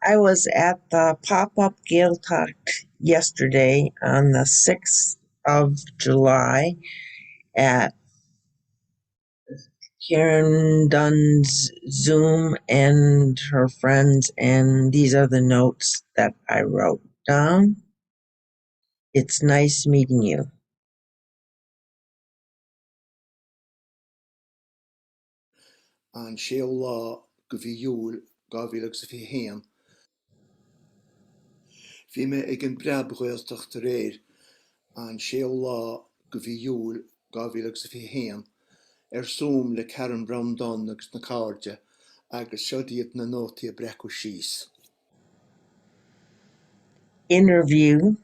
I was at the pop-up Gael Talk yesterday on the 6th of July at Karen Dunn's Zoom and her friends, and these are the notes that I wrote down. It's nice meeting you. An séo lá go bhí júil 2021. Bhí mé ag an breabhghailteach tar éir an séo lá go bhí júil 2021 Zoom le Karen Brown Dunn agus na cáirde agus siodíod na nótaí a breiceadh síos. Interview.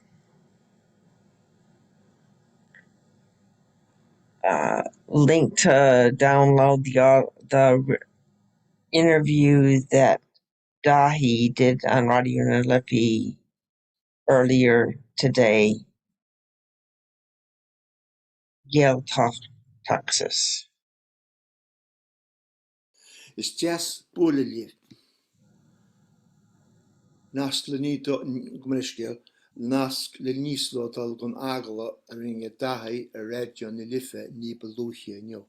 Link to download the interview that Dahi did on Radio Nalifi earlier today. Yale Talk, Texas. Is deas búlaí nasc le ní gomrisceal nasc le níoslódal gon agla a ringe Dahi a radio na lifa ní balúchia nio.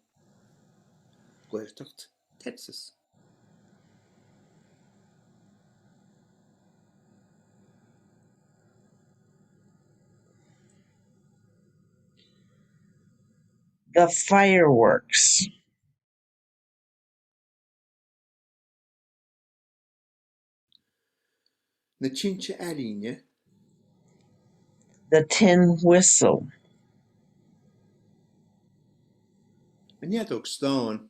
Ghaeltacht, Texas. The fireworks. Na Chincha Aline. The tin whistle. An Yadok Stone.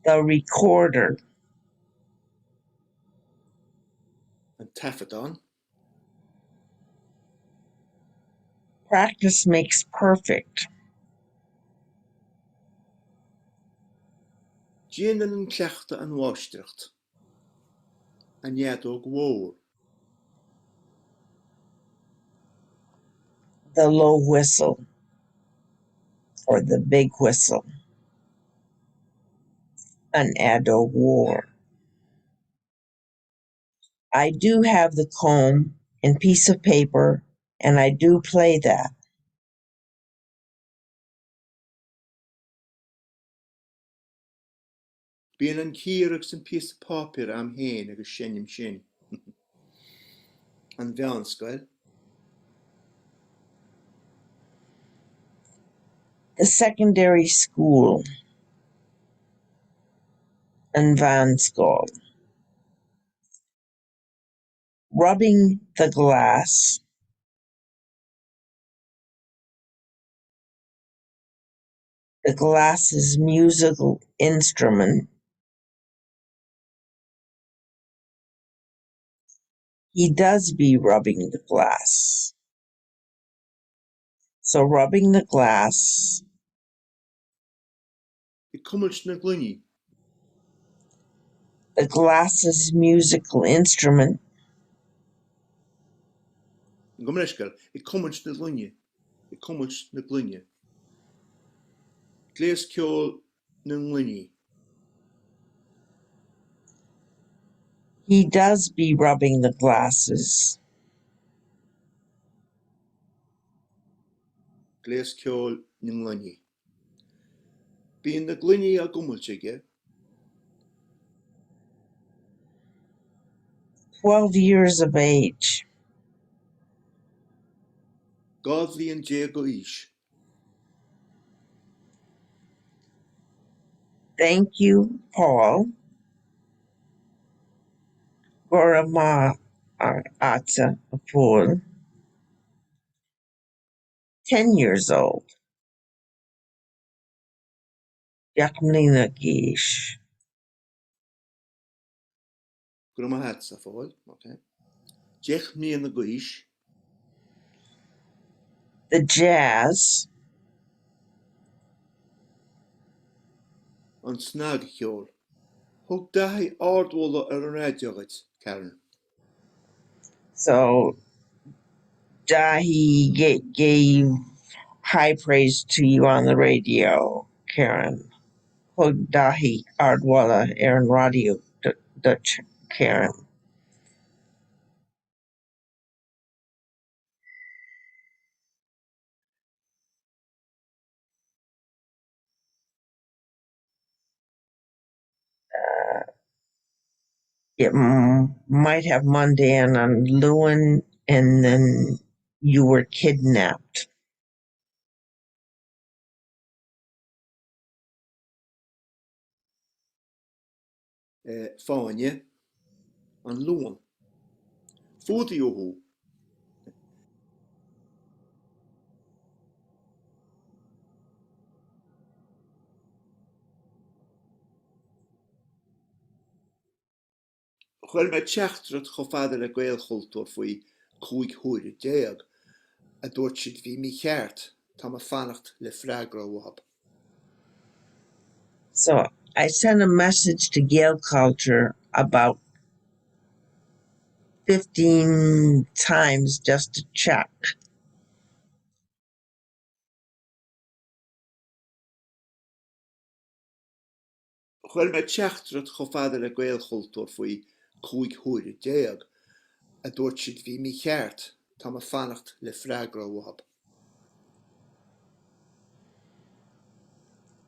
The recorder. An Taffadon. Practice makes perfect. Jeanan an Cleachta an Washtracht. An Yadok Wór. The low whistle. Or the big whistle. An Addo War. I do have the comb and piece of paper, and I do play that. Bíon an círeach san piece of papier am héin agus sinnim sin. An bheanscoil. The secondary school. An bhanscoil. Rubbing the glass. The glass's musical instrument. He does be rubbing the glass. So rubbing the glass. I cumult na glunni. The glass's musical instrument. Gomriscal, I cumult na glunni. I cumult na glunni. Gleas ceol na glunni. He does be rubbing the glasses. Gleas ceol na glunni. Bíon na glunni a gumultige. 12 years of age. Godly and Jago ish. Thank you, Paul. Gorama Atsa Paul. 10 years old. Yakmlina Gish. Grummahatsa fall, okay. Jech me and the guish. The jazz. On snag hjol. Hog dahi ardwolla radioget, Karen. So Dahi gave high praise to you on the radio, Karen. Hog Dahi Ardwala Aaron Radio Dutch Karen. It might have Mondan on Lewin, and then you were kidnapped. Fáinne an Luan. Fótaí ó hú. Chfuil me teachtrad cho fada le Gaelchultúr faoi cúig huair déag a dúirt siad bhí mí cheart tá a fannacht le freagra wahab. So I sent a message to Gael Culture about 15 times just to check. Chfuil me teachtrad cho fada le Gaelchultúr faoi cúig huair déag a dúirt siad bhí mí cheart tá a fannacht le freagra wahab.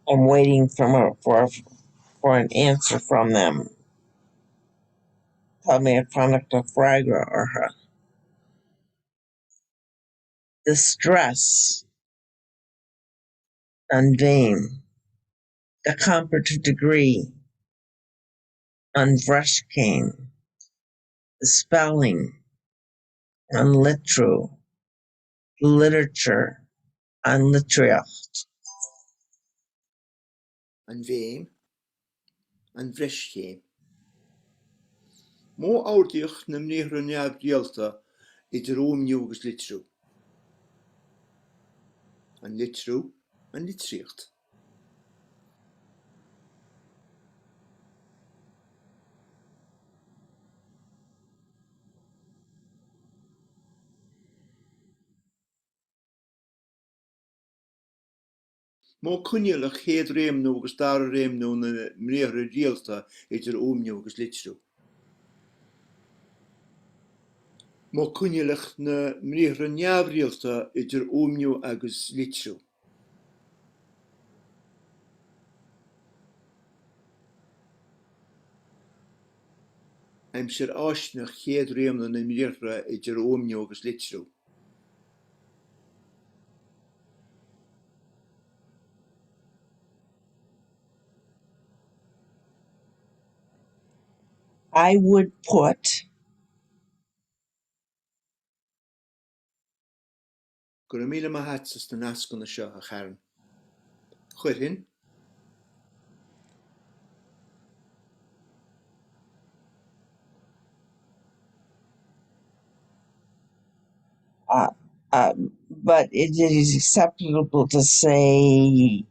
I'm waiting for an answer from them. Tell me if Fannacht Fragra or her. The stress on Vane, the comparative degree on Vreshkane, the spelling on Litru, literature on Litriach. An bhéim, an bhreiscéim. Mó áirdíoch na mníochra neamh díalta idir ómniú agus litrú. An litrú, an litríocht. Mó cúinealach chéad réimnú agus dar réimnú na mníochra díalta idir ómniú agus litrú. Mó cúinealach na mníochra neamh díalta idir ómniú agus litrú. Aimsir áisneach chéad réimnú na mníochra idir ómniú agus litrú. I would put Gur míle maithas na nascanna seo a chearan. Chuirhin, but it is acceptable to say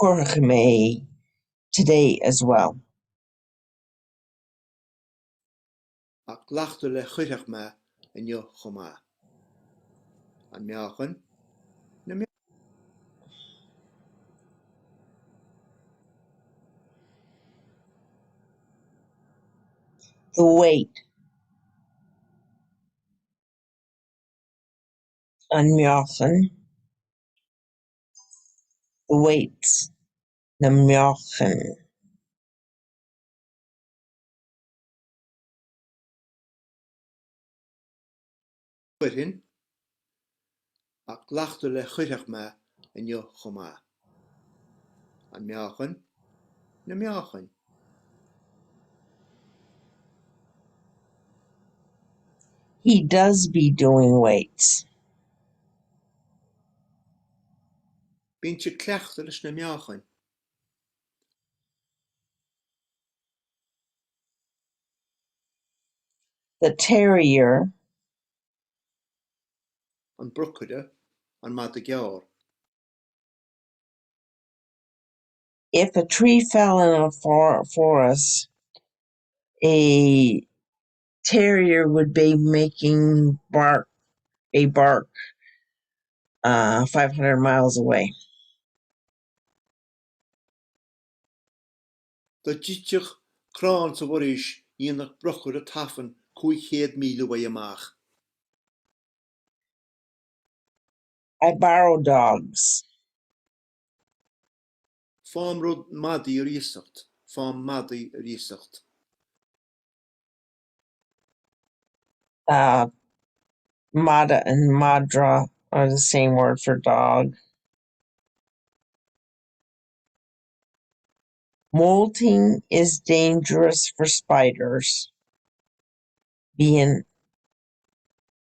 Korchme today as well. ach leachta le chuireach me inniu chomá. An meáchan, The weight on Mjochen, the weights, the Mjochen. chuirhin, ach leachta le chuireach me inniu chomá. An meáchan, na meáchan. He does be doing weights. Bíonn si cleachta leis na meáchan. The terrier An brucuide, an mad a gear. if a tree fell in a forest, a terrier would be making bark 500 miles away. Tá díteach Crán sa bhuris íonach brochur a tafan 500,000 wa amach. I borrow dogs. Fám rud madaí ar íosacht. Fám madaí ar íosacht. Mada and madra are the same word for dog. Molting is dangerous for spiders. Being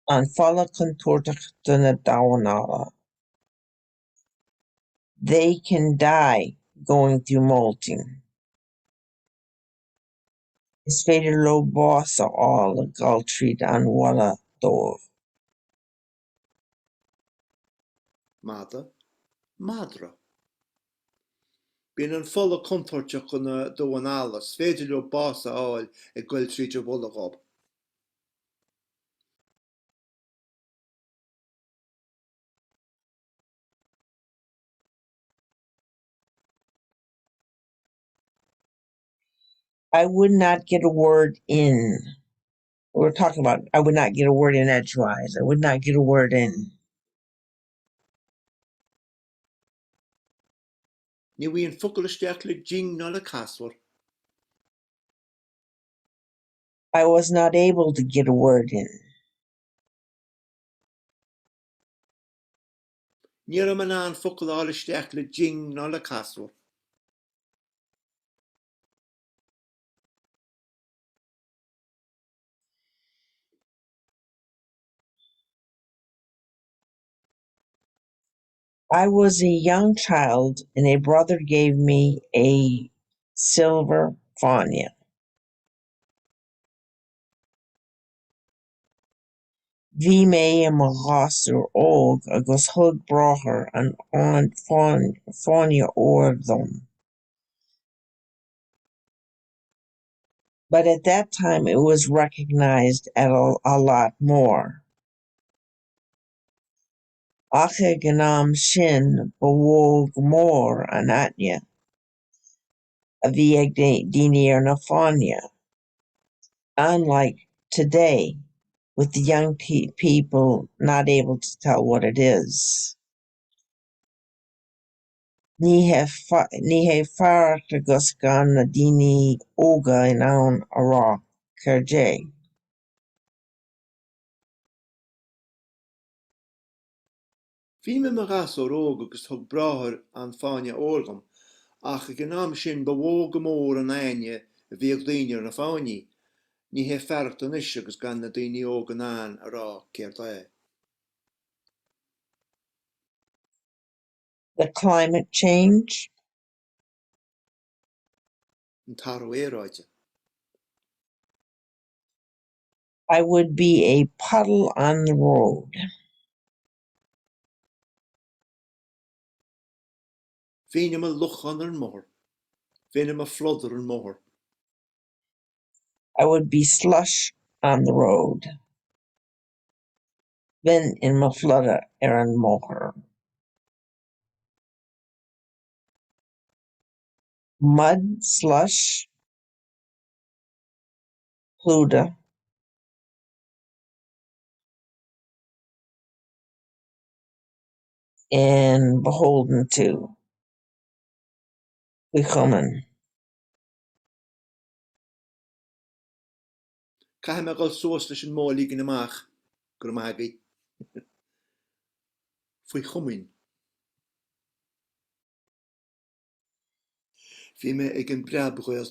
an falla contortach duna dawanala. They can die going through molting. Is féidir lo bása all a gáil tríd an walla dóibh. Mada, madra. Bíonn an folla contorteach chun do an alas, féidir le bása áil ag gcuil tríd a bhula gob. I would not get a word in. We're talking about I would not get a word in edgewise. I would not get a word in. Ní bhíonn focail isteach le jing ná le casúir. I was not able to get a word in. Ní am an an focail áil isteach le jing ná le casúir. I was a young child and a brother gave me a silver fáinne. Bhí mé am a ghasúr óg agus thug brathair an fáinne óir dom. But at that time it was recognized at a lot more. Ach ag an am sin ba bhóg mór an aithne a bhí ag daoine ar na fáinne. Unlike today, with the young people not able to tell what it is. Ní hé fearcht agus gan na daoine óga in ann ará cairde. Bhí me mar gasúir óg agus thug brathair an fáinne ógam, ach ag an am sin ba bhóg mór an aine a bhí ag daoine ar na fáinne. Ní hé fearcht an is agus gan na daoine óg an an ará cairde. The climate change. An tarú éráide. I would be a puddle on the road. Bhíonn a luchan ar an mór. Bhíonn a flodar an mór. I would be slush on the road. Then in my fludder an mór. Mud, slush, plúda. And beholden to. Bekommen. Caithim me gáil suas leis an málaí gan amach, gur maithagaí. Faoi chumainn. Bhí me ag an breabhghail